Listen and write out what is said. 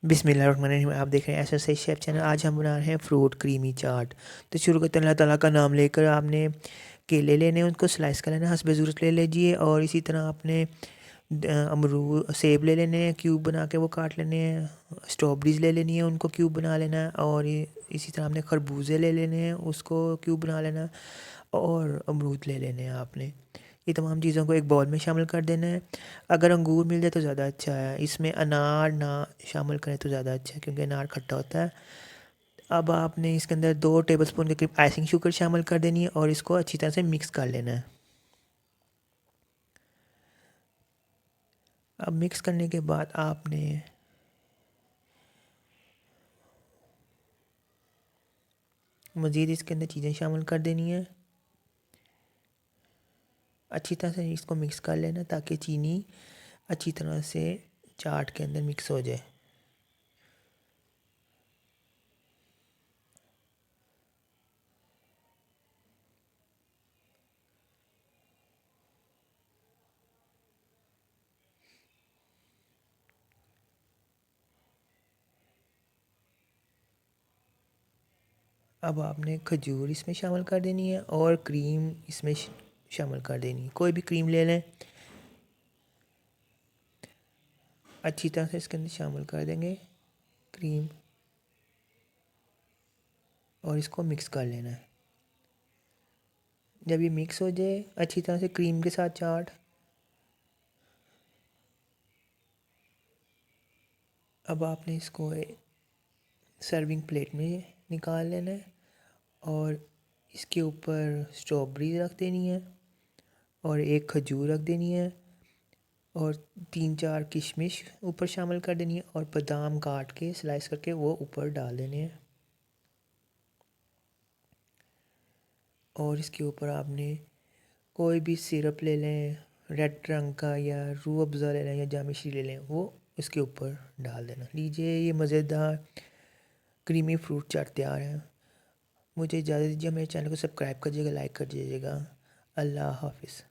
बिस्मिल्लाहिर्रहमानिर्रहीम। आप देख रहे हैं S S I chef channel. आज हम बना रहे हैं फ्रूट क्रीमी चाट। तो शुरू करते हैं अल्लाह ताला का नाम लेकर। आपने केले लेने हैं, उनको स्लाइस कर लेना, हस्बे ज़रूरत ले लीजिए। और इसी तरह आपने अमरूद सेब ले लेने हैं, क्यूब बना के वो काट लेने हैं। स्ट्रॉबेरीज ले लेनी है, उनको क्यूब बना लेना है। और इसी तरह आपने खरबूजे ले लेने हैं, उसको क्यूब बना लेना है। और अमरूद ले लेने हैं आपने। ये तमाम चीज़ों को एक बाउल में शामिल कर देना है। अगर अंगूर मिल जाए तो ज़्यादा अच्छा है। इसमें अनार ना शामिल करें तो ज़्यादा अच्छा है, क्योंकि अनार खट्टा होता है। अब आपने इसके अंदर 2 टेबलस्पून के करीब आइसिंग शुगर शामिल कर देनी है और इसको अच्छी तरह से मिक्स कर लेना है। अब मिक्स करने के बाद आपने मज़ीद इसके अंदर चीज़ें शामिल कर देनी है। अच्छी तरह से इसको मिक्स कर लेना ताकि चीनी अच्छी तरह से चाट के अंदर मिक्स हो जाए। अब आपने खजूर इसमें शामिल कर देनी है और क्रीम इसमें शामिल कर देनी है। कोई भी क्रीम ले लें, अच्छी तरह से इसके अंदर शामिल कर देंगे क्रीम और इसको मिक्स कर लेना है। जब ये मिक्स हो जाए अच्छी तरह से क्रीम के साथ चाट, अब आपने इसको सर्विंग प्लेट में निकाल लेना है और इसके ऊपर स्ट्रॉबेरी रख देनी है और एक खजूर रख देनी है और 3-4 किशमिश ऊपर शामिल कर देनी है और बादाम काट के स्लाइस करके वो ऊपर डाल देने हैं। और इसके ऊपर आपने कोई भी सिरप ले लें, रेड रंग का, या रूह अफ़ज़ा ले लें या जामिश्री ले लें, वो इसके ऊपर डाल देना। लीजिए, ये मज़ेदार क्रीमी फ्रूट चाट तैयार है। मुझे इजाज़त दीजिए, मेरे चैनल को सब्सक्राइब कर दीजिएगा, लाइक कर दीजिएगा। अल्लाह हाफ़िज़।